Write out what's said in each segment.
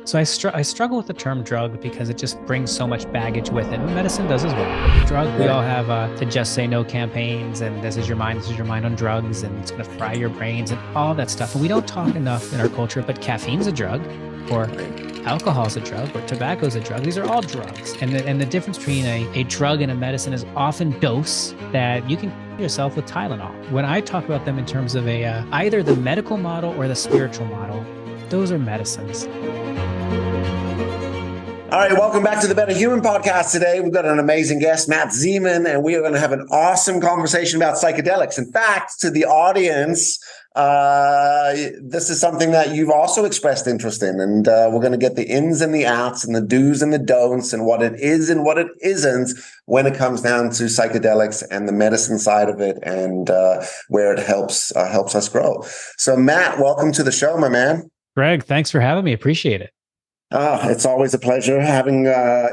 So I struggle with the term drug because it just brings so much baggage with it. And medicine does as well. Drug, we all have the Just Say No campaigns, and this is your mind on drugs, and it's going to fry your brains and all that stuff. And we don't talk enough in our culture, but caffeine's a drug, or alcohol's a drug, or tobacco's a drug. These are all drugs. And the difference between a drug and a medicine is often dose that you can yourself with Tylenol. When I talk about them in terms of either the medical model or the spiritual model, those are medicines. All right, welcome back to the Better Human podcast. Today, we've got an amazing guest, Matt Zemon, and we are going to have an awesome conversation about psychedelics. In fact, to the audience, this is something that you've also expressed interest in, and we're going to get the ins and the outs and the do's and the don'ts and what it is and what it isn't when it comes down to psychedelics and the medicine side of it and where it helps us grow. So, Matt, welcome to the show, my man. Greg, thanks for having me. Appreciate it. It's always a pleasure having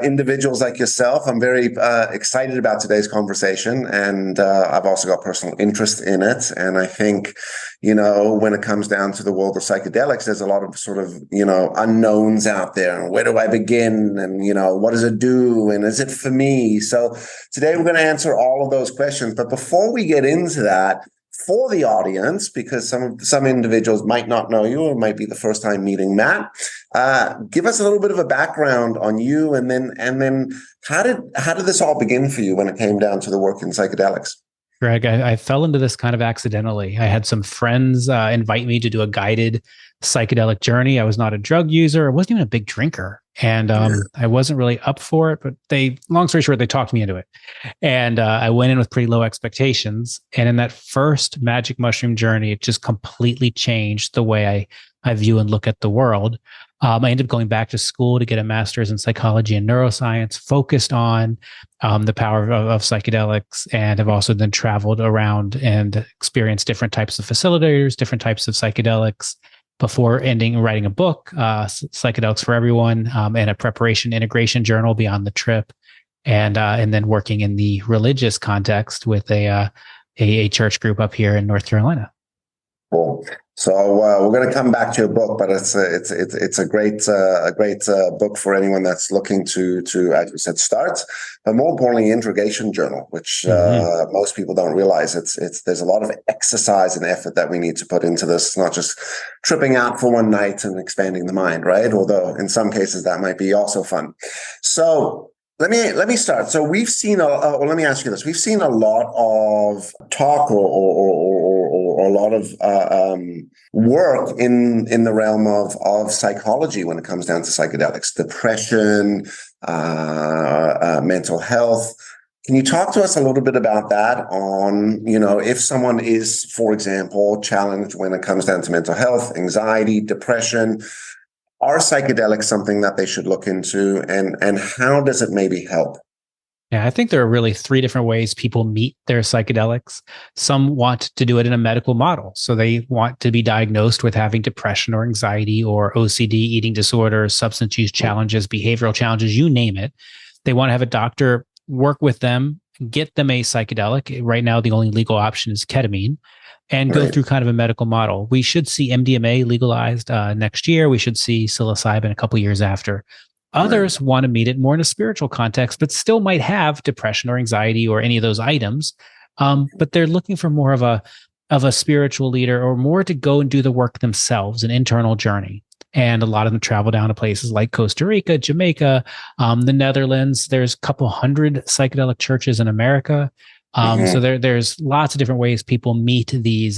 individuals like yourself. I'm very excited about today's conversation, and I've also got personal interest in it. And I think, when it comes down to the world of psychedelics, there's a lot of sort of, unknowns out there. Where do I begin? And, what does it do? And is it for me? So today we're going to answer all of those questions. But before we get into that, for the audience, because some individuals might not know you or might be the first time meeting Matt, give us a little bit of a background on you, and then how did this all begin for you when it came down to the work in psychedelics? Greg, I fell into this kind of accidentally. I had some friends invite me to do a guided psychedelic journey. I was not a drug user. I wasn't even a big drinker. And I wasn't really up for it, but long story short, they talked me into it. And I went in with pretty low expectations. And in that first magic mushroom journey, it just completely changed the way I view and look at the world. I ended up going back to school to get a master's in psychology and neuroscience, focused on the power of psychedelics, and have also then traveled around and experienced different types of facilitators, different types of psychedelics, before writing a book, Psychedelics for Everyone, and a preparation integration journal beyond the trip, and then working in the religious context with a church group up here in North Carolina. Cool. So we're going to come back to your book, but it's a great book for anyone that's looking to as you said, start, but more importantly, integration journal, which most people don't realize. There's a lot of exercise and effort that we need to put into this. It's not just tripping out for one night and expanding the mind, right? Although in some cases that might be also fun. So let me start. So we've seen let me ask you this. We've seen a lot of talk or a lot of work in the realm of psychology when it comes down to psychedelics, depression, mental health. Can you talk to us a little bit about that on, if someone is, for example, challenged when it comes down to mental health, anxiety, depression, are psychedelics something that they should look into, and how does it maybe help? Yeah, I think there are really three different ways people meet their psychedelics. Some want to do it in a medical model. So they want to be diagnosed with having depression or anxiety or OCD, eating disorders, substance use challenges, behavioral challenges, you name it. They want to have a doctor work with them, get them a psychedelic. Right now, the only legal option is ketamine, and go through kind of a medical model. We should see MDMA legalized next year. We should see psilocybin a couple years after. Others want to meet it more in a spiritual context, but still might have depression or anxiety or any of those items. But they're looking for more of a spiritual leader, or more to go and do the work themselves, an internal journey. And a lot of them travel down to places like Costa Rica, Jamaica, the Netherlands. There's a couple hundred psychedelic churches in America. So there's lots of different ways people meet these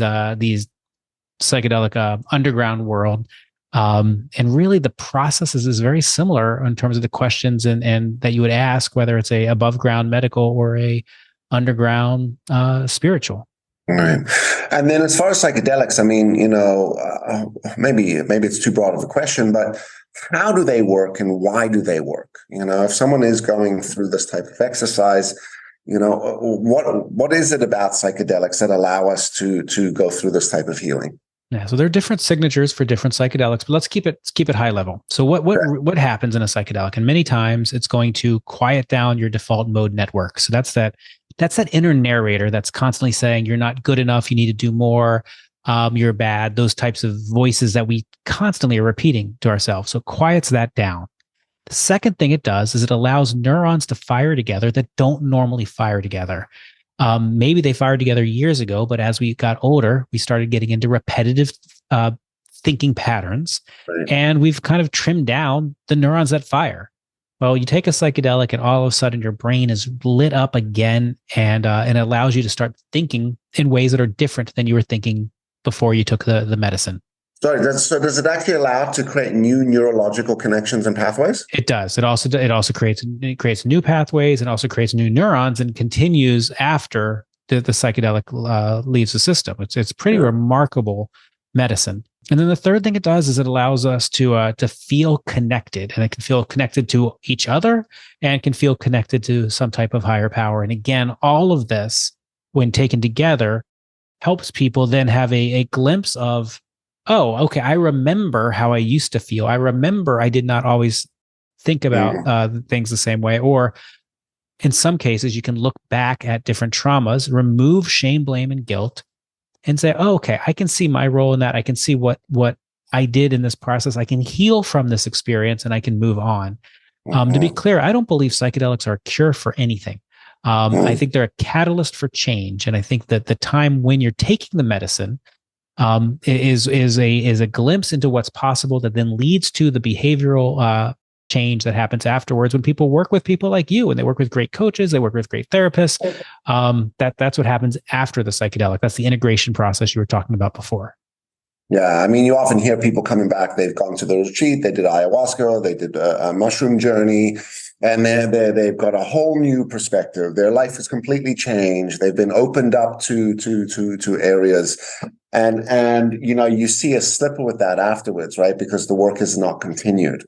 psychedelic underground world. And really the process is very similar in terms of the questions and that you would ask, whether it's a above ground medical or a underground spiritual. Right. And then as far as psychedelics, I mean, maybe it's too broad of a question, but how do they work and why do they work? If someone is going through this type of exercise, what is it about psychedelics that allow us to go through this type of healing? Yeah, so there are different signatures for different psychedelics, but let's keep it high level. So what happens in a psychedelic? And many times it's going to quiet down your default mode network. So that's that inner narrator that's constantly saying you're not good enough, you need to do more. you're bad, those types of voices that we constantly are repeating to ourselves. So it quiets that down. The second thing it does is it allows neurons to fire together that don't normally fire together. Maybe they fired together years ago, but as we got older, we started getting into repetitive thinking patterns, Right. and we've kind of trimmed down the neurons that fire. Well, you take a psychedelic, and all of a sudden your brain is lit up again, and it allows you to start thinking in ways that are different than you were thinking before you took the medicine. Sorry, so does it actually allow to create new neurological connections and pathways? It does. It also creates new pathways and also creates new neurons and continues after the psychedelic leaves the system. It's pretty remarkable medicine. And then the third thing it does is it allows us to feel connected, and it can feel connected to each other and can feel connected to some type of higher power. And again, all of this, when taken together, helps people then have a glimpse of, oh, okay, I remember how I used to feel. I remember I did not always think about things the same way. Or in some cases, you can look back at different traumas, remove shame, blame, and guilt, and say, oh, okay, I can see my role in that. I can see what I did in this process. I can heal from this experience and I can move on. To be clear, I don't believe psychedelics are a cure for anything. I think they're a catalyst for change. And I think that the time when you're taking the medicine is a glimpse into what's possible that then leads to the behavioral change that happens afterwards when people work with people like you, and they work with great coaches, they work with great therapists. That's what happens after the psychedelic. That's the integration process you were talking about before. Yeah, I mean, you often hear people coming back. They've gone to the retreat, they did ayahuasca, they did a mushroom journey, and they've got a whole new perspective. Their life has completely changed. They've been opened up to areas, and you see a slipper with that afterwards, right? Because the work is not continued.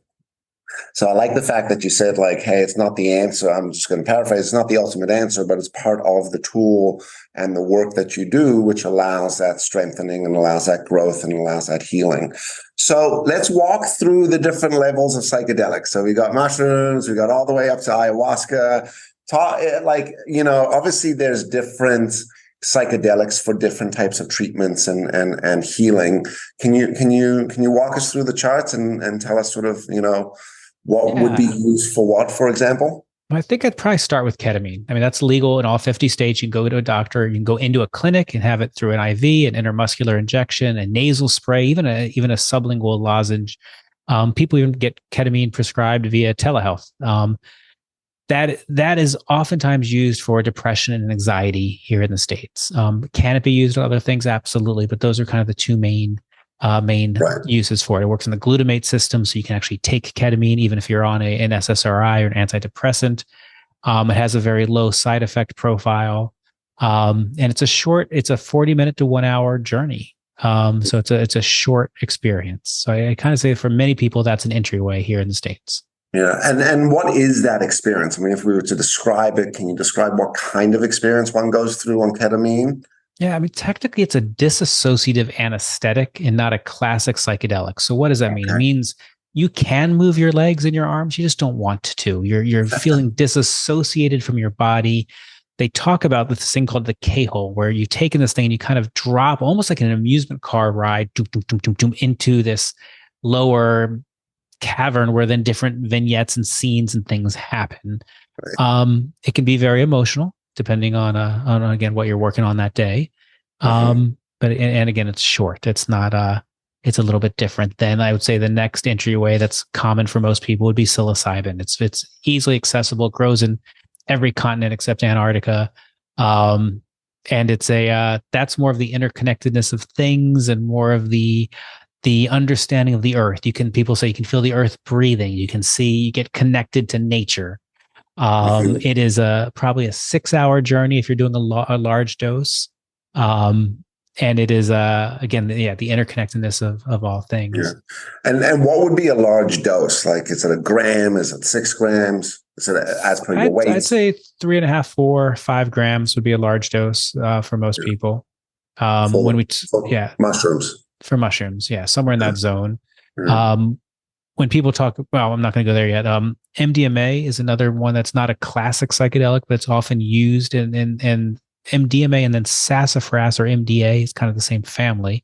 So I like the fact that you said, like, hey, it's not the answer. I'm just going to paraphrase. It's not the ultimate answer, but it's part of the tool and the work that you do, which allows that strengthening and allows that growth and allows that healing. So let's walk through the different levels of psychedelics. So we got mushrooms, we got all the way up to ayahuasca. Obviously there's different psychedelics for different types of treatments and healing. Can you walk us through the charts and tell us sort of, what would be used for what, for example? I think I'd probably start with ketamine. I mean, that's legal in all 50 states. You can go to a doctor, you can go into a clinic and have it through an IV, an intramuscular injection, a nasal spray, even a sublingual lozenge. People even get ketamine prescribed via telehealth. That is oftentimes used for depression and anxiety here in the States. Can it be used on other things? Absolutely. But those are kind of the two main uses for it. It works in the glutamate system, so you can actually take ketamine even if you're on an SSRI or an antidepressant. It has a very low side effect profile, and it's a 40-minute to 1 hour journey. So it's a short experience. So I kind of say for many people that's an entryway here in the States. Yeah, and what is that experience? I mean, if we were to describe it, can you describe what kind of experience one goes through on ketamine? Yeah, I mean, technically it's a dissociative anesthetic and not a classic psychedelic. So what does that mean? It means you can move your legs and your arms, you just don't want to. You're feeling disassociated from your body. They talk about this thing called the K-hole, where you've taken this thing and you kind of drop almost like an amusement car ride into this lower cavern where then different vignettes and scenes and things happen. Right. It can be very emotional, depending on again what you're working on that day. But again, it's short. It's not it's a little bit different. Then I would say the next entryway that's common for most people would be psilocybin. It's easily accessible, grows in every continent except Antarctica. And it's that's more of the interconnectedness of things and more of the understanding of the earth. People say you can feel the earth breathing. You get connected to nature. It is probably a 6-hour journey if you're doing a large dose. And it is again, the interconnectedness of all things. Yeah. And what would be a large dose? Like, is it a gram? Is it 6 grams? Is it as per your weight? I'd say 3.5, 4, 5 grams would be a large dose for most people. Mushrooms. For mushrooms, somewhere in that zone. When people talk, well, I'm not going to go there yet. MDMA is another one that's not a classic psychedelic, but it's often used in MDMA and then sassafras or MDA is kind of the same family.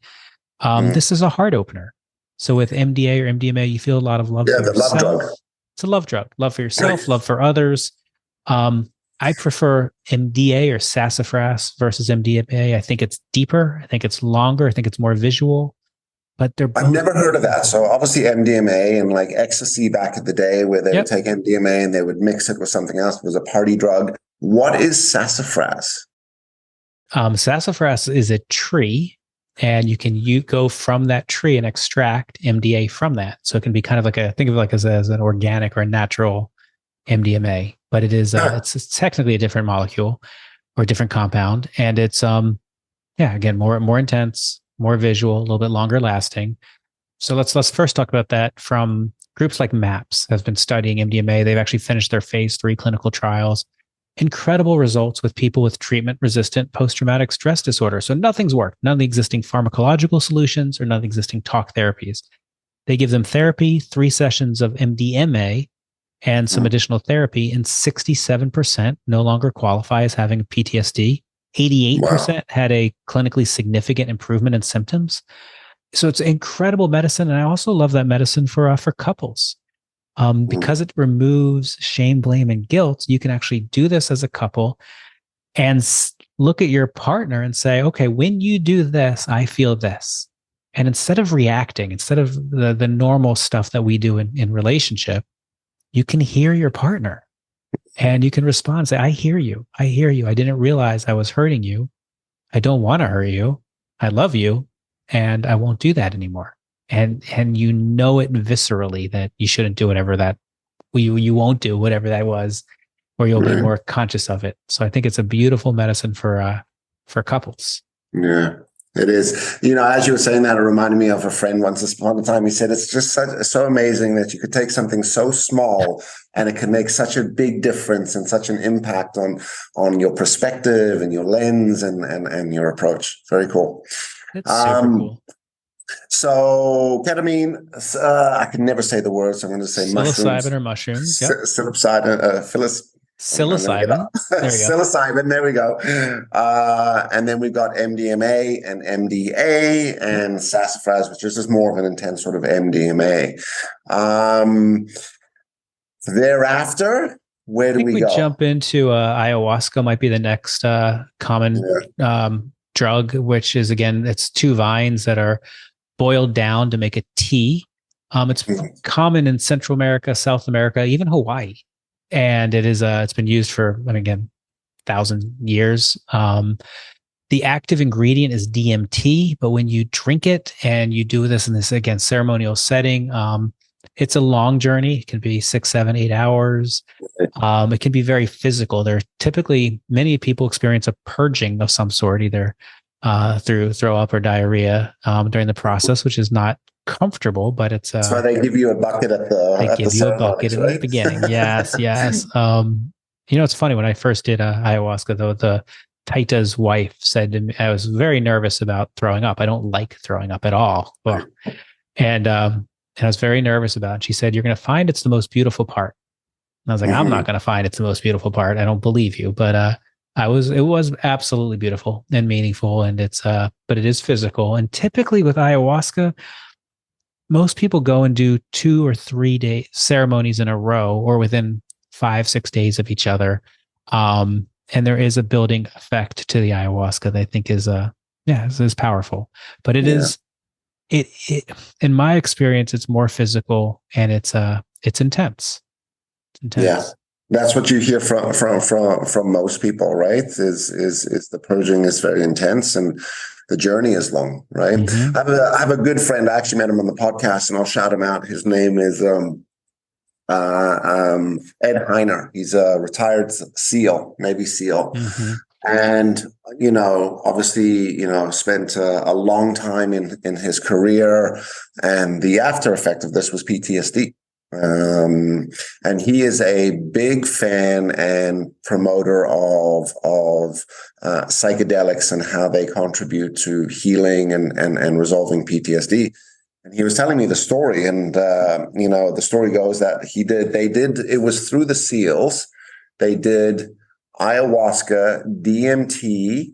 This is a heart opener. So with MDA or MDMA, you feel a lot of love for the yourself. love drug. It's a love drug. Love for yourself, love for others. I prefer MDA or sassafras versus MDMA. I think it's deeper. I think it's longer. I think it's more visual. But they're both— I've never heard of that. So obviously MDMA and like ecstasy back in the day where they would take MDMA and they would mix it with something else. It was a party drug. What is sassafras? Sassafras is a tree, and you go from that tree and extract MDA from that. So it can be kind of like think of it like as an organic or a natural MDMA, but it is it's technically a different molecule or a different compound, and it's again more intense, more visual, a little bit longer lasting. So let's first talk about that from groups like MAPS has been studying MDMA. They've actually finished their phase 3 clinical trials. Incredible results with people with treatment-resistant post-traumatic stress disorder. So nothing's worked. None of the existing pharmacological solutions or none of the existing talk therapies. They give them therapy, 3 sessions of MDMA, and some additional therapy, and 67% no longer qualify as having PTSD. 88% had a clinically significant improvement in symptoms. So it's incredible medicine. And I also love that medicine for couples. Because it removes shame, blame, and guilt, you can actually do this as a couple and look at your partner and say, okay, when you do this, I feel this. And instead of reacting, instead of the normal stuff that we do in relationship, you can hear your partner and you can respond and say, I hear you. I hear you. I didn't realize I was hurting you. I don't want to hurt you. I love you. And I won't do that anymore. And you know it viscerally that you shouldn't do whatever that you won't do whatever that was, or you'll be more conscious of it. So I think it's a beautiful medicine for couples. Yeah, it is. As you were saying that, it reminded me of a friend once upon a time. He said it's just so amazing that you could take something so small and it can make such a big difference and such an impact on your perspective and your lens and your approach. Very cool. It's super cool. So ketamine, I can never say the words. So I'm going to say psilocybin or mushrooms. Psilocybin, psilocybin. There you go. Psilocybin. There we go. And then we've got MDMA and MDA and sassafras, which is just more of an intense sort of MDMA. Thereafter, where do we go? We jump into ayahuasca. Might be the next common drug, which is, again, it's 2 vines that are boiled down to make a tea. It's common in Central America, South America, even Hawaii. And it is it's been used for, again, 1,000 years. The active ingredient is DMT, but when you drink it and you do this in this, again, ceremonial setting, it's a long journey. It can be 6, 7, 8 hours. It can be very physical. Many people experience a purging of some sort, either through throw up or diarrhea during the process, which is not comfortable, but it's that's why they give you a bucket at the in the beginning. Yes. It's funny, when I first did ayahuasca, though, the Taita's wife said to me, I was very nervous about throwing up. I don't like throwing up at all. And I was very nervous about it. She said, you're going to find it's the most beautiful part. And I was like, I'm not going to find it's the most beautiful part. I don't believe you. But it was absolutely beautiful and meaningful. And but it is physical. And typically with ayahuasca, most people go and do 2 or 3 day ceremonies in a row or within 5, 6 days of each other. And there is a building effect to the ayahuasca that I think is powerful. But it is, in my experience, it's more physical and it's intense. Yeah, that's what you hear from most people, right? Is the purging is very intense and the journey is long, right? I have a good friend. I actually met him on the podcast, and I'll shout him out. His name is Ed Heiner. He's a retired SEAL, Navy SEAL. And, obviously, spent a long time in his career, and the after effect of this was PTSD. And he is a big fan and promoter of psychedelics and how they contribute to healing and resolving PTSD. And he was telling me the story, and the story goes that it was through the SEALs. They did ayahuasca, DMT,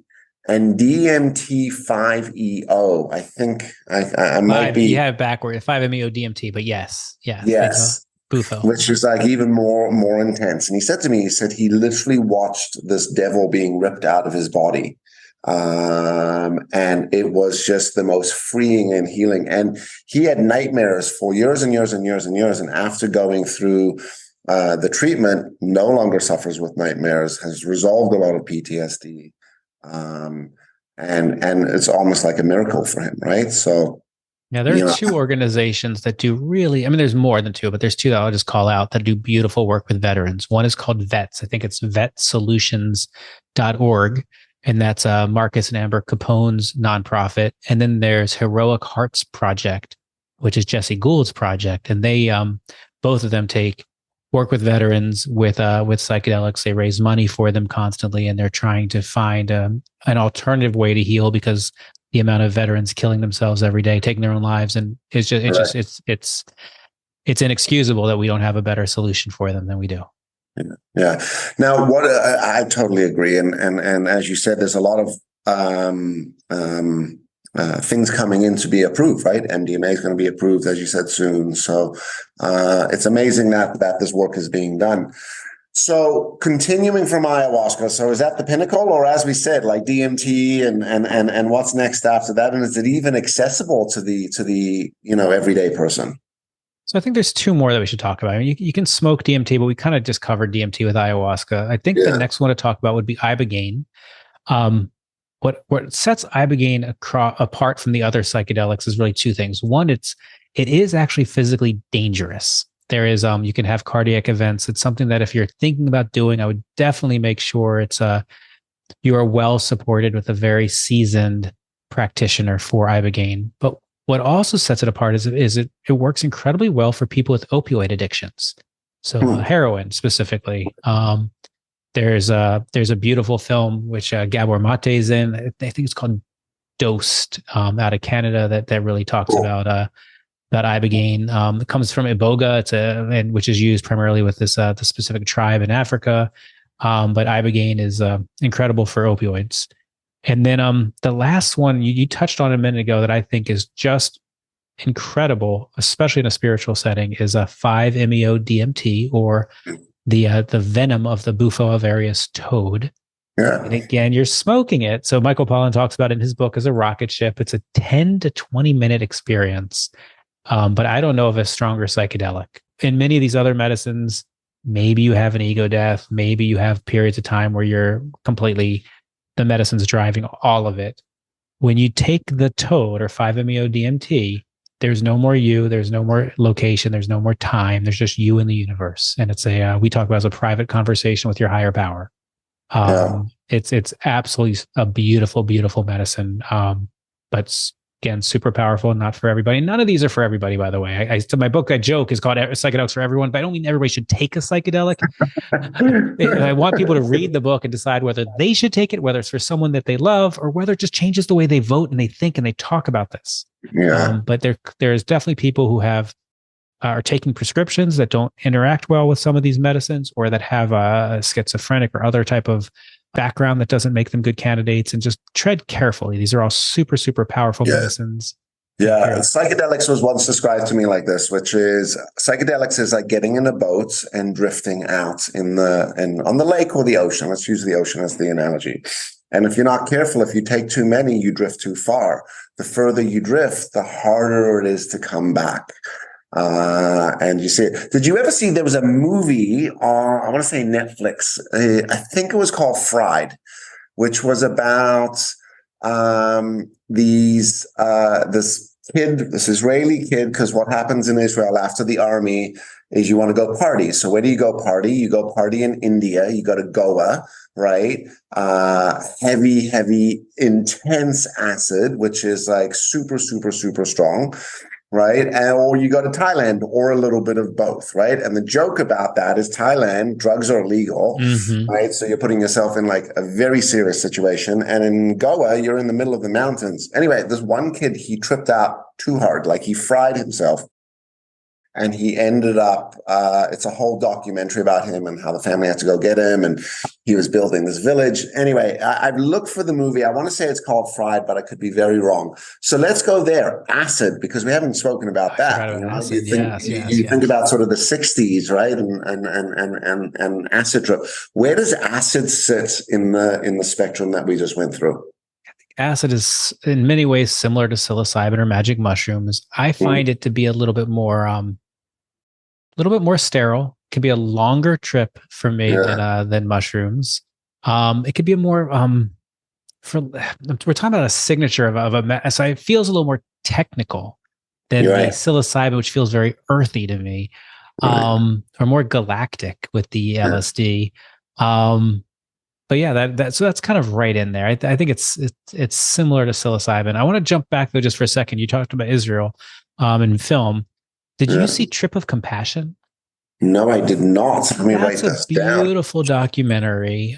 and DMT-5EO. I think I might You be. have it backward, 5-MeO DMT, but yes, Yes, Bufo. which is like even more intense. And he said to me, he said he literally watched this devil being ripped out of his body. And it was just the most freeing and healing. And he had nightmares for years and years and years and years. And after going through the treatment, no longer suffers with nightmares, has resolved a lot of PTSD. And it's almost like a miracle for him, right? So, Now, there are two organizations that do really, I mean, there's more than two, but there's two that I'll just call out that do beautiful work with veterans. One is called VETS. I think it's vetsolutions.org. And that's Marcus and Amber Capone's nonprofit. And then there's Heroic Hearts Project, which is Jesse Gould's project. And they, both of them work with veterans with psychedelics. They raise money for them constantly. And they're trying to find an alternative way to heal, because the amount of veterans killing themselves every day, taking their own lives. And it's inexcusable that we don't have a better solution for them than we do. Yeah. Now, what I totally agree, and as you said, there's a lot of things coming in to be approved, right? MDMA is going to be approved, as you said, soon. So it's amazing that this work is being done. So continuing from ayahuasca, so is that the pinnacle, or as we said, like DMT and what's next after that? And is it even accessible to the everyday person? So I think there's two more that we should talk about. I mean, you can smoke DMT, but we kind of just covered DMT with ayahuasca. I think the next one to talk about would be ibogaine. What sets ibogaine apart from the other psychedelics is really two things. One, it is actually physically dangerous. There is you can have cardiac events. It's something that if you're thinking about doing, I would definitely make sure you are well supported with a very seasoned practitioner for ibogaine. But what also sets it apart is it works incredibly well for people with opioid addictions. So heroin specifically. There's a beautiful film which Gabor Mate is in. I think it's called Dosed, out of Canada, that really talks about ibogaine. It comes from iboga, which is used primarily with this the specific tribe in Africa. But ibogaine is incredible for opioids. And then the last one you touched on a minute ago that I think is just incredible, especially in a spiritual setting, is a 5-MeO DMT, or the venom of the Bufo alvarius toad. Yeah. And again, you're smoking it. So Michael Pollan talks about it in his book as a rocket ship. It's a 10 to 20 minute experience. But I don't know of a stronger psychedelic. In many of these other medicines, maybe you have an ego death. Maybe you have periods of time where you're completely, the medicine's driving all of it. When you take the toad or 5-MeO DMT, there's no more you, there's no more location, there's no more time. There's just you in the universe. And it's we talk about as a private conversation with your higher power. It's absolutely a beautiful, beautiful medicine. But again, super powerful and not for everybody. None of these are for everybody, by the way. My book, I joke, is called Psychedelics for Everyone, but I don't mean everybody should take a psychedelic. I want people to read the book and decide whether they should take it, whether it's for someone that they love, or whether it just changes the way they vote and they think and they talk about this. But there's definitely people who are taking prescriptions that don't interact well with some of these medicines, or that have a schizophrenic or other type of background that doesn't make them good candidates, and just tread carefully. These are all super, super powerful medicines. Yeah, psychedelics was once described to me like this, which is psychedelics is like getting in a boat and drifting out on the lake or the ocean. Let's use the ocean as the analogy. And if you're not careful, if you take too many, you drift too far. The further you drift, the harder it is to come back. And you see it. Did you ever see, there was a movie on, I want to say Netflix, I think it was called Fried, which was about this Israeli kid, because what happens in Israel after the army is you want to go party. So where do you go party? You go party in India. You go to Goa, right? Heavy, intense acid, which is like super, super, super strong. Right. Or you go to Thailand, or a little bit of both. Right. And the joke about that is Thailand, drugs are illegal. Right. So you're putting yourself in like a very serious situation. And in Goa, you're in the middle of the mountains. Anyway, this one kid, he tripped out too hard. Like he fried himself. and he ended up, it's a whole documentary about him and how the family had to go get him, and he was building this village. Anyway, I've looked for the movie. I want to say it's called Fried, but I could be very wrong. So let's go there. Acid, because we haven't spoken about that. Acid. You think about sort of the 60s, right? And acid trip. Where does acid sit in the spectrum that we just went through? Acid is in many ways similar to psilocybin or magic mushrooms. I find it to be a little bit more sterile. It can be a longer trip for me than mushrooms. It could be a more we're talking about a signature so it feels a little more technical than the psilocybin, which feels very earthy to me, or more galactic with the LSD. But yeah, that's kind of right in there. I think it's similar to psilocybin. I want to jump back though just for a second. You talked about Israel in film. Did you see Trip of Compassion? No, I did not. Let me write this down. That's a beautiful documentary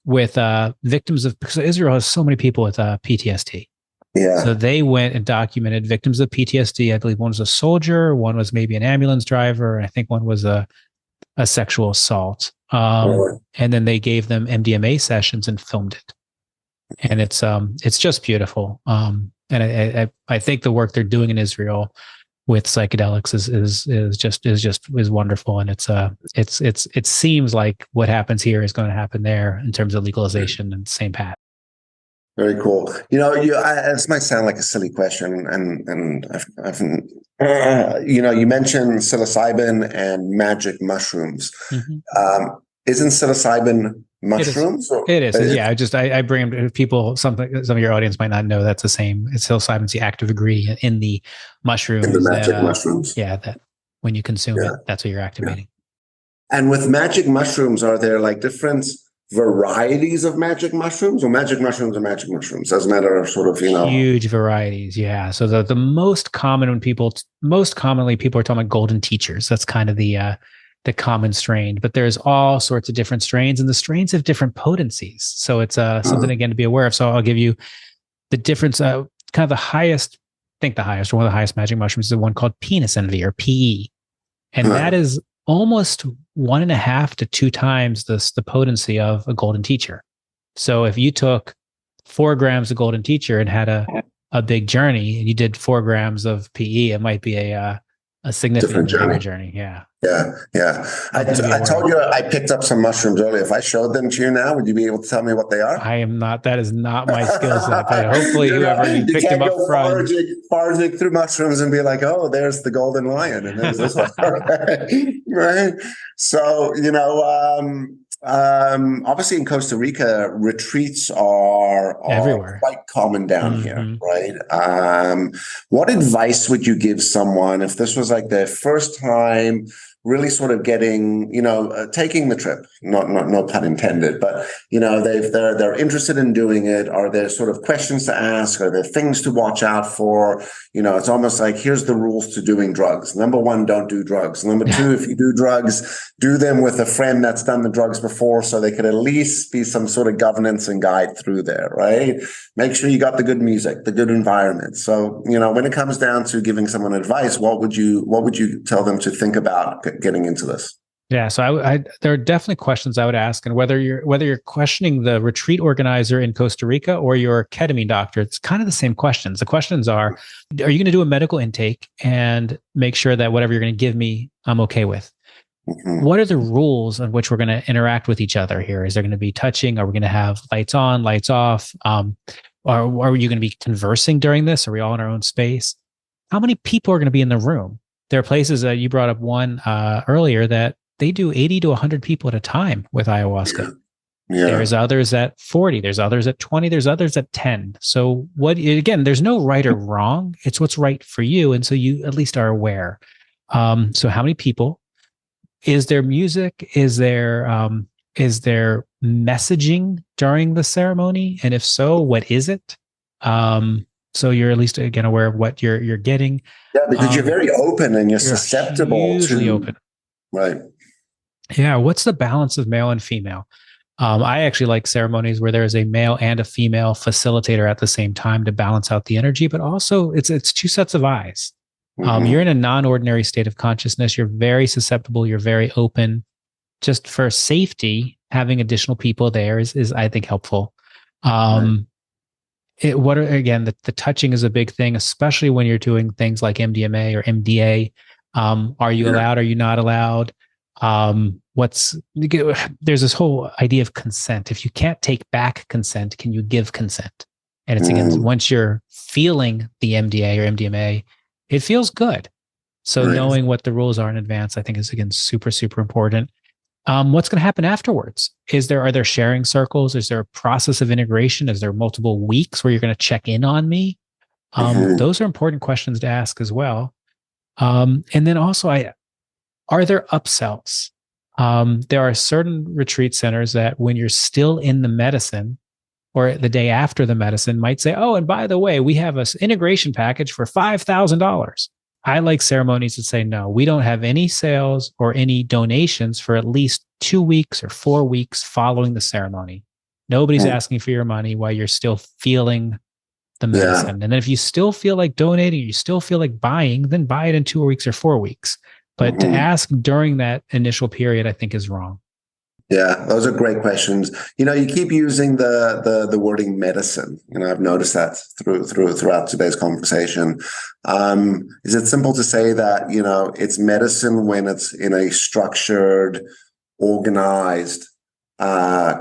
with victims of, because Israel has so many people with PTSD. Yeah. So they went and documented victims of PTSD. I believe one was a soldier, one was maybe an ambulance driver, and I think one was a sexual assault. And then they gave them MDMA sessions and filmed it. And it's just beautiful. And I think the work they're doing in Israel with psychedelics is wonderful. And it seems like what happens here is going to happen there in terms of legalization and same path. Very cool. This might sound like a silly question, and you mentioned psilocybin and magic mushrooms. Mm-hmm. Isn't psilocybin mushrooms? It is. Yeah. I bring them to people. Some of your audience might not know that's the same. It's psilocybin's the active ingredient in the mushrooms. In the magic mushrooms. Yeah. That when you consume it, that's what you're activating. Yeah. And with magic mushrooms, are there like different varieties of magic mushrooms, or magic mushrooms are magic mushrooms? As a matter of sort of, huge varieties. Yeah. So the most commonly people are talking about golden teachers. That's kind of the common strain, but there's all sorts of different strains, and the strains have different potencies. So it's something again to be aware of. So I'll give you the difference. Kind of the highest, or one of the highest magic mushrooms is the one called penis envy, or PE, and that is almost 1.5 to 2 times the potency of a golden teacher. So if you took 4 grams of golden teacher and had a big journey, and you did 4 grams of PE, it might be a significant journey. Yeah. Yeah. I told you I picked up some mushrooms earlier. If I showed them to you now, would you be able to tell me what they are? I am not. That is not my skill set. But hopefully, whoever picked them up front, foraging through mushrooms and be like, "Oh, there's the golden lion, and there's this one." Right. So obviously in Costa Rica, retreats are everywhere, quite common down here, right? What advice would you give someone if this was like their first time really sort of getting, taking the trip, no pun intended, but, they're interested in doing it? Are there sort of questions to ask? Are there things to watch out for? It's almost like, here's the rules to doing drugs. Number 1, don't do drugs. Number 2, if you do drugs, do them with a friend that's done the drugs before, so they could at least be some sort of governance and guide through there, right? Make sure you got the good music, the good environment. So, when it comes down to giving someone advice, what would you tell them to think about getting into this? Yeah, so there are definitely questions I would ask, and whether you're questioning the retreat organizer in Costa Rica or your ketamine doctor, it's kind of the same questions. The questions are you going to do a medical intake and make sure that whatever you're going to give me, I'm okay with? Mm-hmm. What are the rules on which we're going to interact with each other here? Is there going to be touching? Are we going to have lights on, lights off? Or are you going to be conversing during this? Are we all in our own space? How many people are going to be in the room? There are places that you brought up one earlier that they do 80 to 100 people at a time with ayahuasca. Yeah. There's others at 40. There's others at 20. There's others at 10. So there's no right or wrong. It's what's right for you. And so you at least are aware. So how many people? Is there music? Is there messaging during the ceremony? And if so, what is it? So you're at least, again, aware of what you're getting. Yeah, because you're very open and you're susceptible to open. Right. Yeah. What's the balance of male and female? I actually like ceremonies where there is a male and a female facilitator at the same time to balance out the energy, but also it's 2 sets of eyes. Hmm. You're in a non-ordinary state of consciousness. You're very susceptible. You're very open. Just for safety, having additional people there is I think, helpful. Right. Um, again, the touching is a big thing, especially when you're doing things like MDMA or MDA. Are you Yeah. allowed? Are you not allowed? There's this whole idea of consent. If you can't take back consent, can you give consent? And it's, again, Mm. once you're feeling the MDA or MDMA, it feels good. So Right. knowing what the rules are in advance, I think, is, again, super, super important. What's going to happen afterwards? Are there sharing circles? Is there a process of integration? Is there multiple weeks where you're going to check in on me? Hmm. Those are important questions to ask as well. And then also, are there upsells? There are certain retreat centers that, when you're still in the medicine or the day after the medicine, might say, "Oh, and by the way, we have an integration package for $5,000." I like ceremonies that say, "No, we don't have any sales or any donations for at least 2 weeks or 4 weeks following the ceremony. Nobody's asking for your money while you're still feeling the Yeah. medicine. And then if you still feel like donating, you still feel like buying, then buy it in 2 weeks or 4 weeks." But to Hmm. ask during that initial period, I think, is wrong. Yeah, those are great questions. You keep using the wording medicine. I've noticed that throughout today's conversation. Is it simple to say that it's medicine when it's in a structured, organized,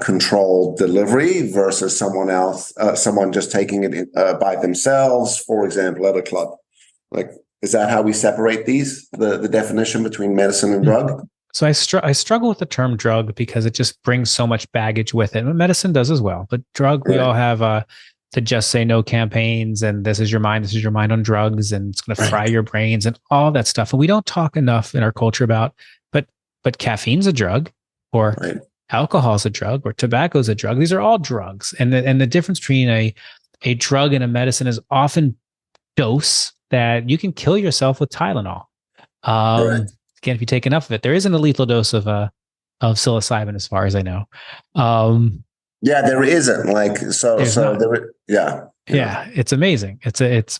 controlled delivery versus someone just taking it by themselves, for example, at a club? Like, is that how we separate the definition between medicine and drug? So I struggle with the term drug because it just brings so much baggage with it. And medicine does as well. But drug, we Right. all have the Just Say No campaigns, and this is your mind on drugs, and it's going to fry Right. your brains and all that stuff. And we don't talk enough in our culture about, but caffeine's a drug, or Right. alcohol's a drug, or tobacco's a drug. These are all drugs. And the difference between a drug and a medicine is often dose, that you can kill yourself with Tylenol. Right. Again, if you take enough of it, there isn't a lethal dose of psilocybin, as far as I know. Um, Yeah, there isn't like so there's so not. there. Yeah, yeah, Yeah, it's amazing.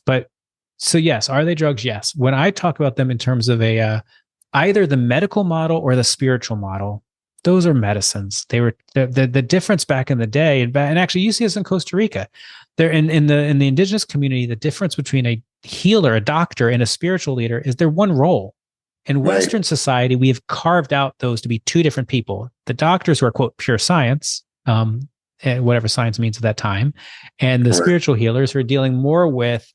But so, yes, are they drugs? Yes. When I talk about them in terms of either the medical model or the spiritual model, those are medicines. They were the difference back in the day, and actually, you see this in Costa Rica. There, in the indigenous community, the difference between a healer, a doctor, and a spiritual leader is they're one role. In right, Western society, we have carved out those to be two different people: the doctors, who are, quote, pure science, and whatever science means at that time, and the correct. spiritual healers, who are dealing more with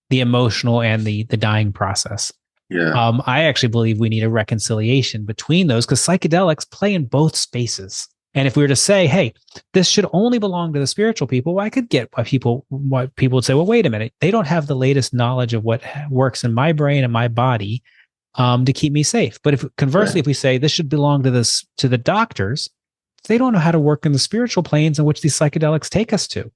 the emotional and the dying process. Yeah, I actually believe we need a reconciliation between those, because psychedelics play in both spaces. And if we were to say, "Hey, this should only belong to the spiritual people," well, I could get why people would say, "Well, wait a minute, they don't have the latest knowledge of what works in my brain and my body to keep me safe." But if conversely, right. if we say this should belong to the doctors, they don't know how to work in the spiritual planes in which these psychedelics take us to.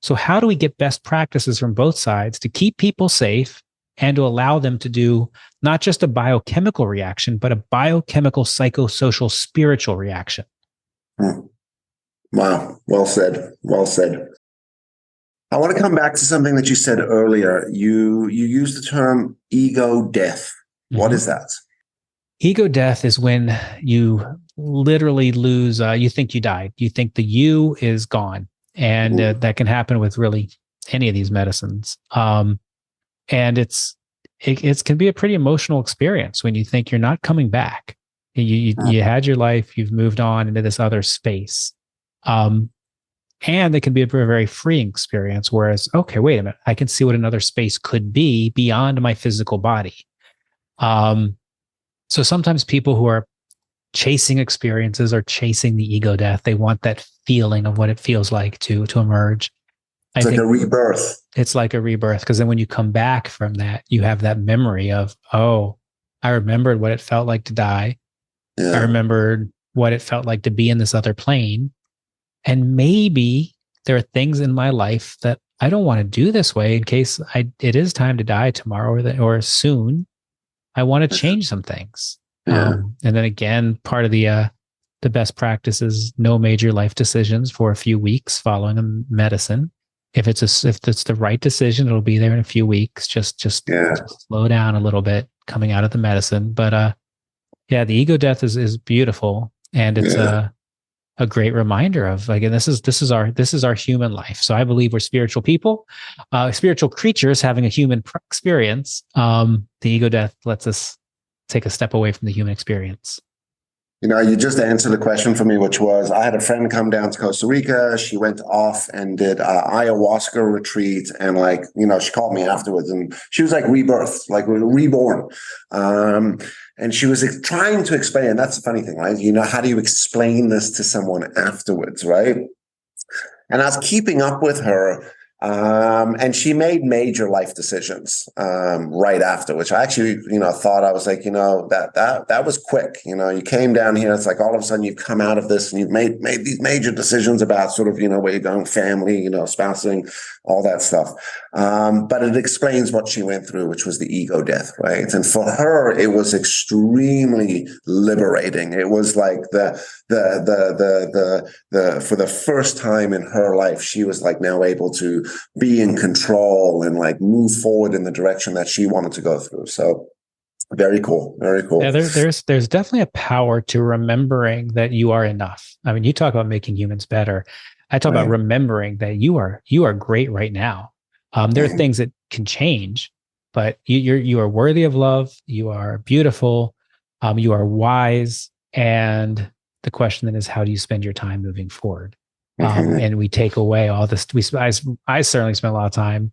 So how do we get best practices from both sides to keep people safe and to allow them to do not just a biochemical reaction, but a biochemical, psychosocial, spiritual reaction? Hmm. Wow, well said. Well said. I want to come back to something that you said earlier. You used the term ego death. What Mm-hmm. is that? Ego death is when you literally lose, you think you died. You think the you is gone. And Mhm. that can happen with really any of these medicines. And it can be a pretty emotional experience when you think you're not coming back. You had your life, you've moved on into this other space. Um, and it can be a very, very freeing experience. Whereas, okay, wait a minute, I can see what another space could be beyond my physical body. Um, so sometimes people who are chasing experiences or chasing the ego death, they want that feeling of what it feels like to emerge. I It's like think a rebirth. it's like a rebirth, because then when you come back from that, you have that memory of, oh, I remembered what it felt like to die. I Yeah, remembered what it felt like to be in this other plane. And maybe there are things in my life that I don't want to do this way in case it is time to die tomorrow or soon. I want to change some things. yeah, And then again, part of the best practice is no major life decisions for a few weeks following a medicine. if it's the right decision, it'll be there in a few weeks. Just slow down a little bit coming out of the medicine. But yeah, the ego death is beautiful, and it's a great reminder of, like, and this is our human life. So I believe we're spiritual people, spiritual creatures having a human experience. The ego death lets us take a step away from the human experience. You just answered the question for me, which was, I had a friend come down to Costa Rica. She went off and did ayahuasca retreat. And she called me afterwards and she was like rebirth, like reborn. And she was trying to explain, and that's the funny thing, right? How do you explain this to someone afterwards, right? And I was keeping up with her. And she made major life decisions right after, which I actually, thought, I was like, that was quick. You came down here. It's like all of a sudden you've come out of this and you've made these major decisions about sort of, where you're going, family, spousing, all that stuff. But it explains what she went through, which was the ego death, right? And for her, it was extremely liberating. It was like for the first time in her life, she was like now able to be in control and like move forward in the direction that she wanted to go through. So very cool. Very cool. Yeah, there's definitely a power to remembering that you are enough. I mean, you talk about making humans better. I talk about remembering that you are great right now. There are things that can change, but you are worthy of love. You are beautiful. You are wise. And the question then is, how do you spend your time moving forward? And we take away all this. I certainly spent a lot of time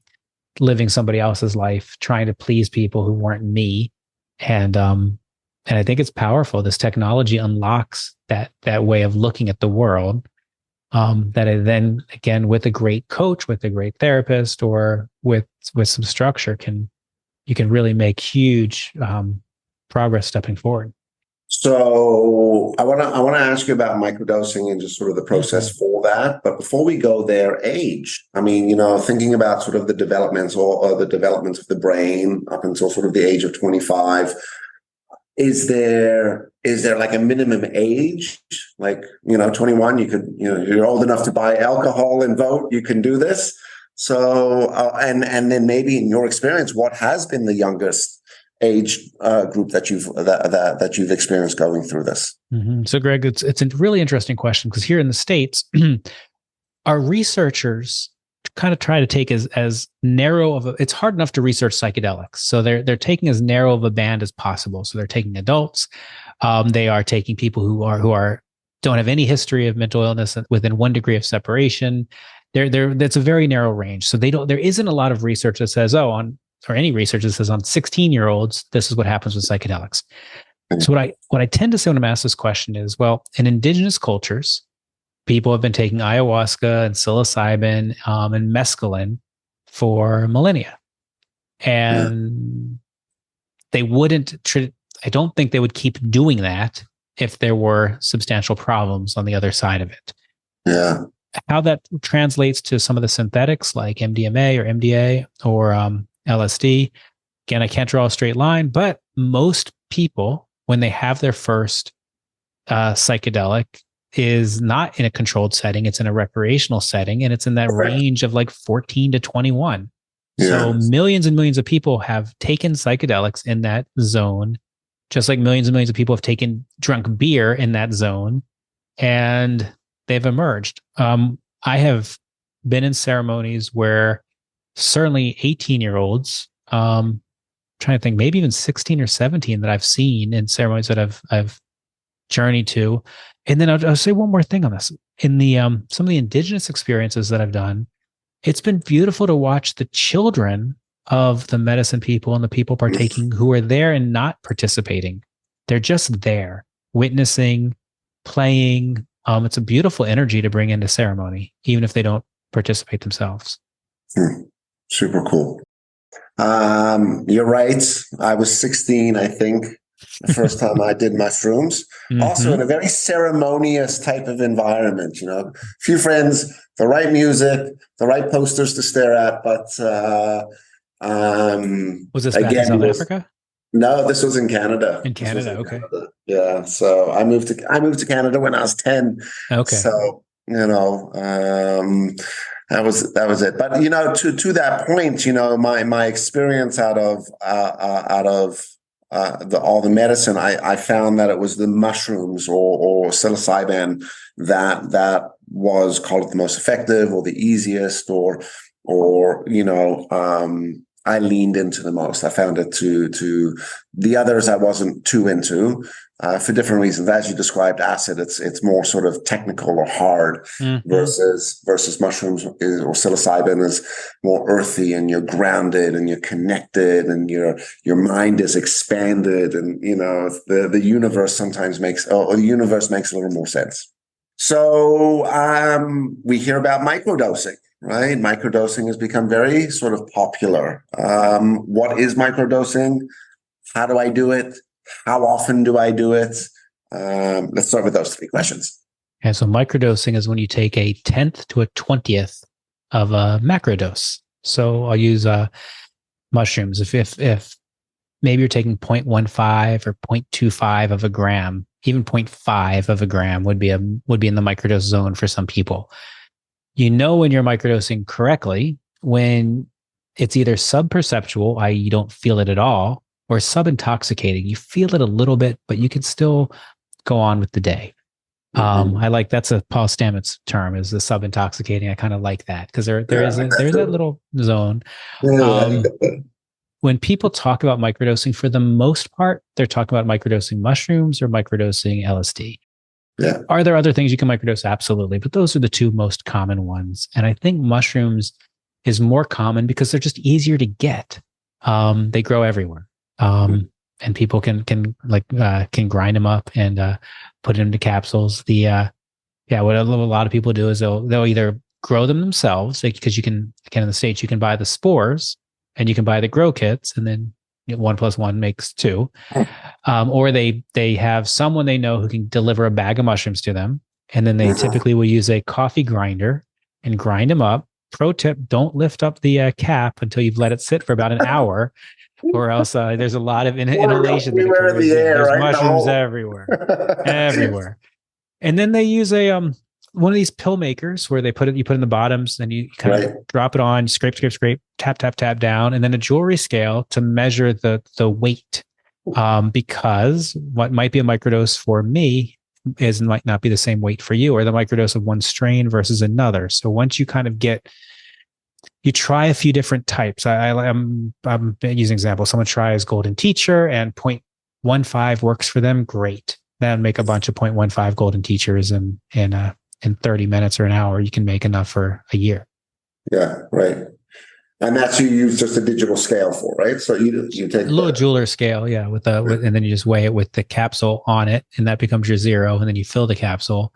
living somebody else's life, trying to please people who weren't me. And I think it's powerful. This technology unlocks that way of looking at the world. That I then, again, with a great coach, with a great therapist, or with some structure, you can really make huge progress stepping forward. So I want to ask you about microdosing and just sort of the process for that. But before we go there, age. I mean, thinking about sort of the developments or the development of the brain up until sort of the age of 25. Is there like a minimum age? Like, 21, you could, you're old enough to buy alcohol and vote, you can do this. So, and then maybe in your experience, what has been the youngest age group that you've experienced going through this? So, Greg, it's a really interesting question, because here in the States, our researchers kind of try to take as narrow of it's hard enough to research psychedelics. So they're taking as narrow of a band as possible. So they're taking adults. They are taking people who don't have any history of mental illness within 1 degree of separation. That's a very narrow range. So there isn't a lot of research that says, or any research that says on 16-year-olds, this is what happens with psychedelics. So what I tend to say when I'm asked this question is, well, in indigenous cultures, people have been taking ayahuasca and psilocybin and mescaline for millennia. And they wouldn't, I don't think they would keep doing that if there were substantial problems on the other side of it. Yeah. How that translates to some of the synthetics like MDMA or MDA or LSD, again, I can't draw a straight line, but most people, when they have their first psychedelic, is not in a controlled setting. It's in a recreational setting, and it's in that range of like 14 to 21. Yeah. So millions and millions of people have taken psychedelics in that zone, just like millions and millions of people have drunk beer in that zone, and they've emerged. I have been in ceremonies where certainly 18-year-olds, trying to think, maybe even 16 or 17 that I've seen in ceremonies that I've journeyed to. And then I'll say one more thing on this. In the some of the indigenous experiences that I've done, it's been beautiful to watch the children of the medicine people and the people partaking who are there and not participating. They're just there, witnessing, playing. It's a beautiful energy to bring into ceremony, even if they don't participate themselves. Super cool. You're right. I was 16, I think, the first time I did mushrooms. Also in a very ceremonious type of environment, a few friends, the right music, the right posters to stare at. But was this back in South Africa? No, this was in Canada. In Canada, okay. Canada. Yeah. So I moved to Canada when I was 10. Okay. So, and That was it. But to that point, my experience out of all the medicine, I found that it was the mushrooms or psilocybin that was called the most effective or the easiest or I leaned into the most. I found it to the others I wasn't too into for different reasons. As you described, acid, it's more sort of technical or hard versus mushrooms or psilocybin is more earthy, and you're grounded and you're connected and your mind is expanded, and the universe sometimes makes a little more sense. So we hear about microdosing. Right? Microdosing has become very sort of popular. What is microdosing? How do I do it? How often do I do it? Let's start with those three questions. And so microdosing is when you take a 10th to a 20th of a macrodose. So I'll use mushrooms. If maybe you're taking 0.15 or 0.25 of a gram, even 0.5 of a gram would be in the microdose zone for some people. When you're microdosing correctly when it's either subperceptual, i.e. you don't feel it at all, or subintoxicating. You feel it a little bit, but you can still go on with the day. I like, that's a Paul Stamets term, is the subintoxicating. I kind of like that because there's that little zone. When people talk about microdosing, for the most part, they're talking about microdosing mushrooms or microdosing LSD. Yeah. Are there other things you can microdose? Absolutely. But those are the two most common ones. And I think mushrooms is more common because they're just easier to get. They grow everywhere. And people can grind them up and put it into capsules. What a lot of people do is they'll either grow them themselves, because you can in the States, you can buy the spores and you can buy the grow kits, and then 1 + 1 makes 2. Or they have someone they know who can deliver a bag of mushrooms to them. And then they typically will use a coffee grinder and grind them up. Pro tip, don't lift up the cap until you've let it sit for about an hour, or else there's a lot of inhalation that occurs. There's mushrooms everywhere. And then they use one of these pill makers where you put in the bottoms, and you kind of drop it on, scrape, tap down, and then a jewelry scale to measure the weight. Because what might be a microdose for me might not be the same weight for you, or the microdose of one strain versus another. So once you kind of you try a few different types. I'm using example. Someone tries Golden Teacher and 0.15 works for them. Great. Then make a bunch of 0.15 Golden Teachers and in 30 minutes or an hour, you can make enough for a year. Yeah, right. And that's you use just a digital scale for, right? So you take a little jeweler scale, yeah, and then you just weigh it with the capsule on it, and that becomes your 0. And then you fill the capsule,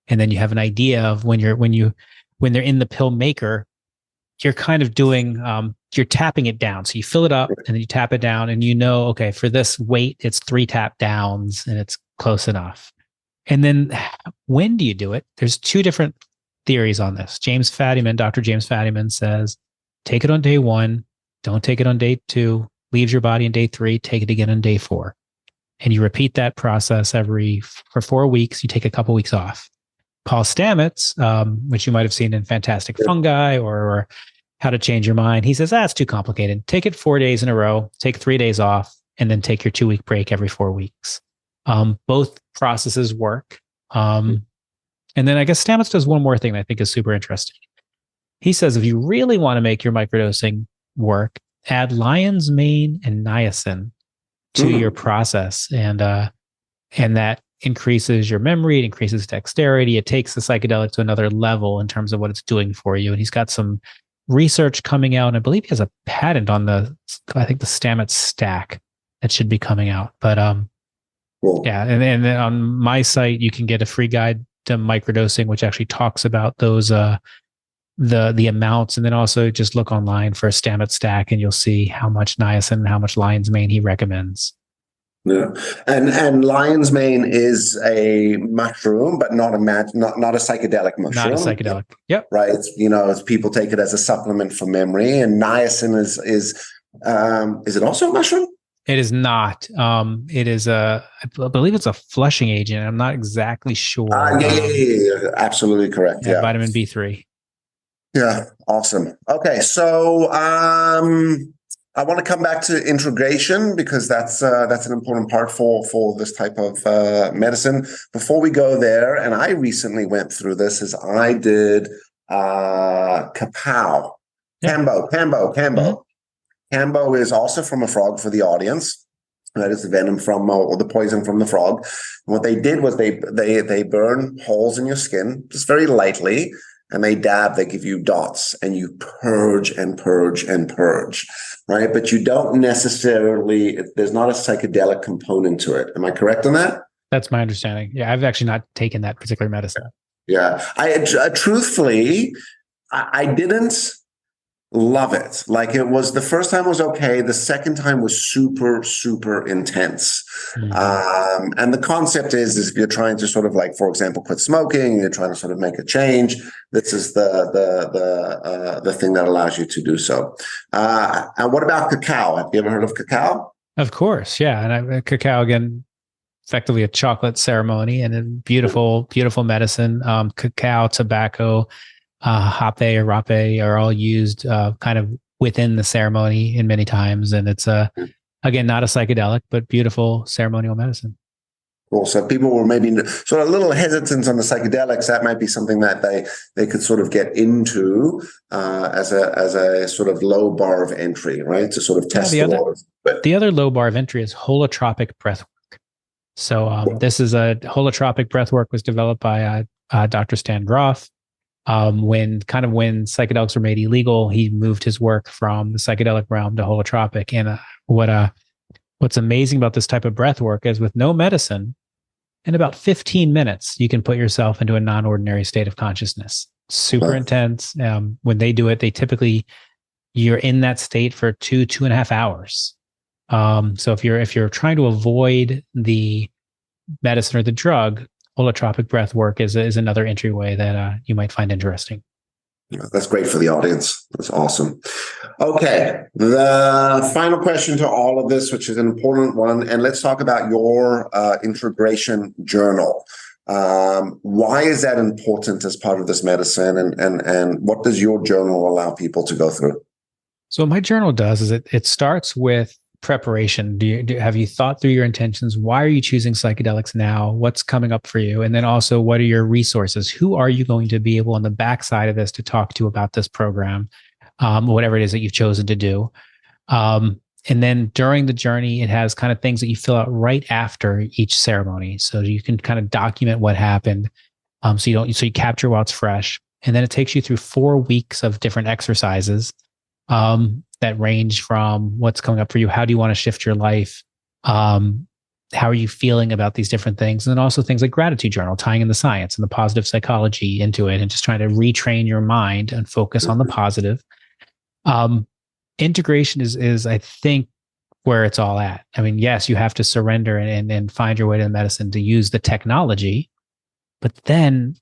and then you have an idea of when they're in the pill maker, you're kind of doing you're tapping it down. So you fill it up and then you tap it down, and okay, for this weight, it's 3 tap downs, and it's close enough. And then when do you do it? There's 2 different theories on this. Dr. James Fadiman says, take it on day 1, don't take it on day 2, leaves your body on day 3, take it again on day 4. And you repeat that process for 4 weeks. You take a couple weeks off. Paul Stamets, which you might have seen in Fantastic Fungi or How to Change Your Mind, he says, that's too complicated. Take it 4 days in a row, take 3 days off, and then take your 2-week break every 4 weeks. Both processes work. And then I guess Stamets does one more thing that I think is super interesting. He says, if you really want to make your microdosing work, add lion's mane and niacin to your process. And that increases your memory, it increases dexterity. It takes the psychedelic to another level in terms of what it's doing for you. And he's got some research coming out. And I believe he has a patent on the Stamets stack that should be coming out. But cool. Yeah. And then on my site, you can get a free guide to microdosing, which actually talks about those, the amounts. And then also just look online for a Stamets stack, and you'll see how much niacin and how much lion's mane he recommends. Yeah, and lion's mane is a mushroom, but not a psychedelic mushroom. Not a psychedelic. Yep. Right. It's people take it as a supplement for memory, and niacin is it also a mushroom? It is not. It is I believe it's a flushing agent. I'm not exactly sure. Yeah. Absolutely correct. Yeah. Vitamin B3. Yeah, awesome. Okay, so I want to come back to integration because that's an important part for this type of medicine. Before we go there, and I recently went through this, is I did kapow, Yeah. Cambo. Cambo is also from a frog for the audience. That is the venom from or the poison from the frog. And what they did was they burn holes in your skin just very lightly, and they dab. They give you dots, and you purge and purge and purge, right? But you don't necessarily. There's not a psychedelic component to it. Am I correct on that? That's my understanding. Yeah, I've actually not taken that particular medicine. Yeah, I truthfully, I didn't love it. Like, it was, the first time was okay. The second time was super, super intense. And the concept is if you're trying to sort of, like, for example, quit smoking, you're trying to sort of make a change, this is the thing that allows you to do so. And what about cacao? Have you ever heard of cacao? Of course. Yeah. And cacao, again, effectively a chocolate ceremony and a beautiful, beautiful medicine. Cacao, tobacco, hape or rape are all used kind of within the ceremony in many times. And it's again, not a psychedelic, but beautiful ceremonial medicine. Cool. So people were maybe sort of a little hesitant on the psychedelics. That might be something that they could sort of get into as a sort of low bar of entry, right? To sort of test the waters. The other low bar of entry is holotropic breathwork. So this is a holotropic breathwork was developed by Dr. Stan Grof. When psychedelics were made illegal, he moved his work from the psychedelic realm to holotropic. And what's amazing about this type of breath work is with no medicine, in about 15 minutes, you can put yourself into a non-ordinary state of consciousness. Super intense. When they do it, you're in that state for 2.5 hours. So if you're trying to avoid the medicine or the drug, holotropic breath work is another entryway that you might find interesting. That's great for the audience. That's awesome. Okay, the final question to all of this, which is an important one, and let's talk about your integration journal. Why is that important as part of this medicine, and what does your journal allow people to go through? So what my journal does is it starts with preparation. Have you thought through your intentions? Why are you choosing psychedelics now? What's coming up for you? And then also, what are your resources? Who are you going to be able on the backside of this to talk to about this program, whatever it is that you've chosen to do? And then during the journey, it has kind of things that you fill out right after each ceremony, so you can kind of document what happened. So you capture while it's fresh, and then it takes you through 4 weeks of different exercises. That range from what's coming up for you, how do you want to shift your life, how are you feeling about these different things, and then also things like gratitude journal, tying in the science and the positive psychology into it, and just trying to retrain your mind and focus on the positive. Integration is I think where it's all at. I mean, yes, you have to surrender and find your way to the medicine to use the technology, but then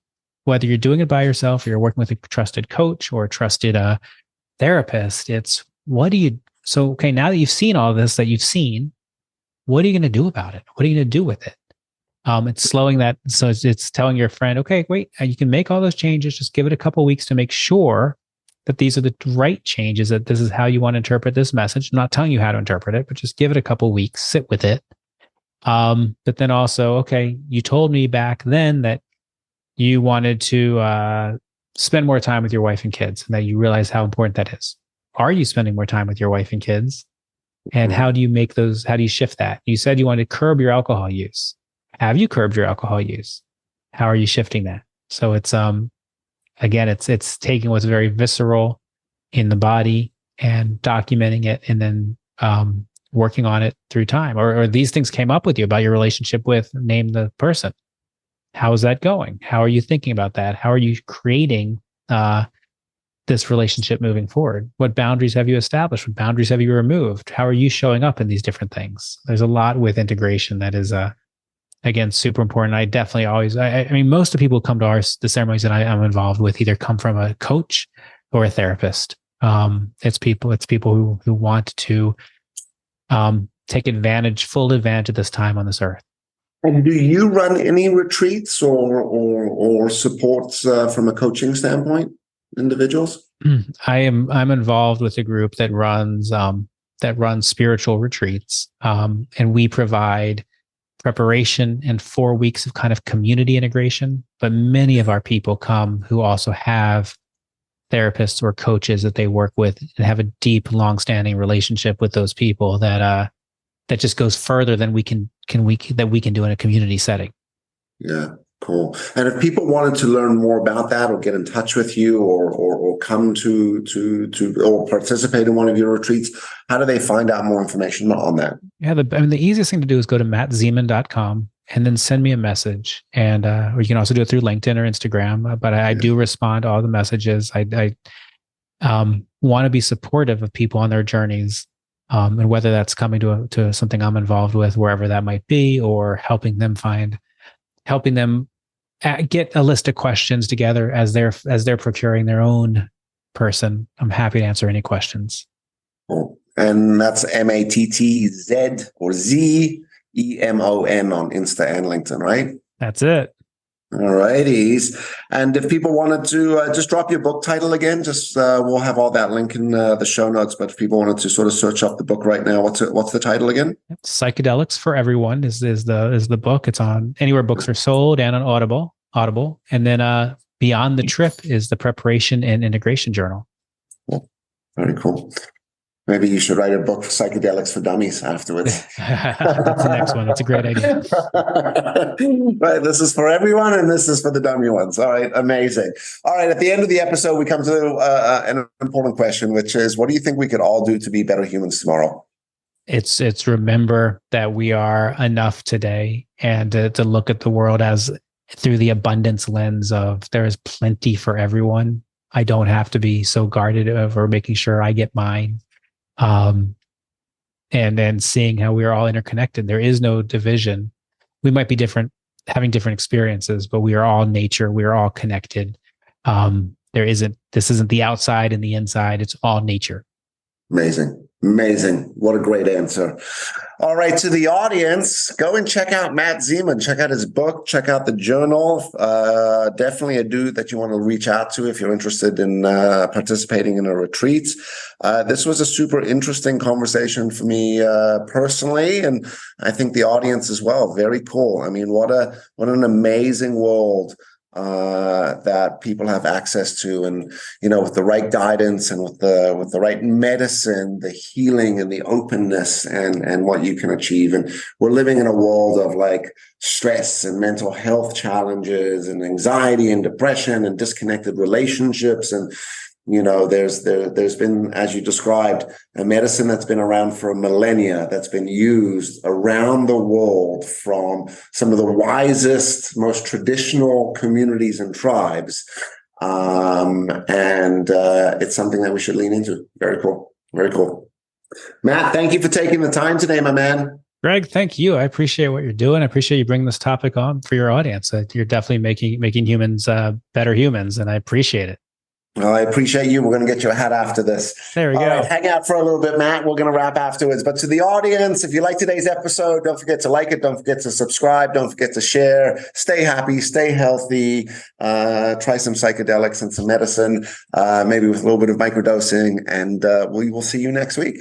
whether you're doing it by yourself or you're working with a trusted coach or a trusted therapist, it's okay, now that you've seen all this that you've seen, what are you going to do about it? What are you going to do with it? It's slowing that. So it's telling your friend, okay, wait, you can make all those changes. Just give it a couple of weeks to make sure that these are the right changes, that this is how you want to interpret this message. I'm not telling you how to interpret it, but just give it a couple of weeks, sit with it. But then also, okay, you told me back then that you wanted to spend more time with your wife and kids, and that you realize how important that is. Are you spending more time with your wife and kids? And how do you shift that? You said you wanted to curb your alcohol use. Have you curbed your alcohol use? How are you shifting that? So it's, again, it's taking what's very visceral in the body and documenting it, and then working on it through time. Or these things came up with you about your relationship with, name the person. How is that going? How are you thinking about that? How are you creating this relationship moving forward? What boundaries have you established? What boundaries have you removed? How are you showing up in these different things? There's a lot with integration that is, again, super important. I definitely always, I mean, most of the people who come to the ceremonies that I'm involved with either come from a coach or a therapist. It's people who want to take full advantage of this time on this earth. And do you run any retreats or supports from a coaching standpoint? individuals? I'm involved with a group that runs spiritual retreats, and we provide preparation and 4 weeks of kind of community integration. But many of our people come who also have therapists or coaches that they work with and have a deep, long-standing relationship with those people that just goes further than we can do in a community setting. Yeah, cool. And if people wanted to learn more about that, or get in touch with you, or come to or participate in one of your retreats, how do they find out more information on that? Yeah, the easiest thing to do is go to mattzemon.com and then send me a message. And or you can also do it through LinkedIn or Instagram. But I do respond to all the messages. I want to be supportive of people on their journeys, and whether that's coming to something I'm involved with, wherever that might be, or helping them get a list of questions together as they're procuring their own person. I'm happy to answer any questions. Cool. And that's MATTZ or ZEMON on Insta and LinkedIn, right? That's it. All righties. And if people wanted to just drop your book title again, just we'll have all that link in the show notes. But if people wanted to sort of search up the book right now, what's the title again? Psychedelics for Everyone is the book. It's on anywhere books are sold and on Audible. And then Beyond the Trip is the preparation and integration journal. Cool. Very cool. Maybe you should write a book for Psychedelics for Dummies afterwards. That's the next one. That's a great idea. Right. This is for everyone, and this is for the dummy ones. All right. Amazing. All right. At the end of the episode, we come to an important question, which is, what do you think we could all do to be better humans tomorrow? It's remember that we are enough today, and to look at the world as through the abundance lens of there is plenty for everyone. I don't have to be so guarded over making sure I get mine. And then seeing how we are all interconnected. There is no division. We might be different, having different experiences, but we are all nature. We are all connected. This isn't the outside and the inside. It's all nature. Amazing. What a great answer. All right, to the audience, go and check out Matt Zemon. Check out his book. Check out the journal. Definitely a dude that you want to reach out to if you're interested in participating in a retreat. This was a super interesting conversation for me personally, and I think the audience as well. Very cool. I mean, what an amazing world that people have access to, and with the right guidance and with the right medicine, the healing and the openness and what you can achieve. And we're living in a world of like stress and mental health challenges and anxiety and depression and disconnected relationships. And there's been, as you described, a medicine that's been around for millennia, that's been used around the world from some of the wisest, most traditional communities and tribes. And it's something that we should lean into. Very cool. Very cool. Matt, thank you for taking the time today, my man. Greg, thank you. I appreciate what you're doing. I appreciate you bringing this topic on for your audience. You're definitely making humans better humans, and I appreciate it. Well, I appreciate you. We're going to get you a hat after this. There we go. Right, hang out for a little bit, Matt. We're going to wrap afterwards. But to the audience, if you like today's episode, don't forget to like it. Don't forget to subscribe. Don't forget to share. Stay happy. Stay healthy. Try some psychedelics and some medicine, maybe with a little bit of microdosing. And we will see you next week.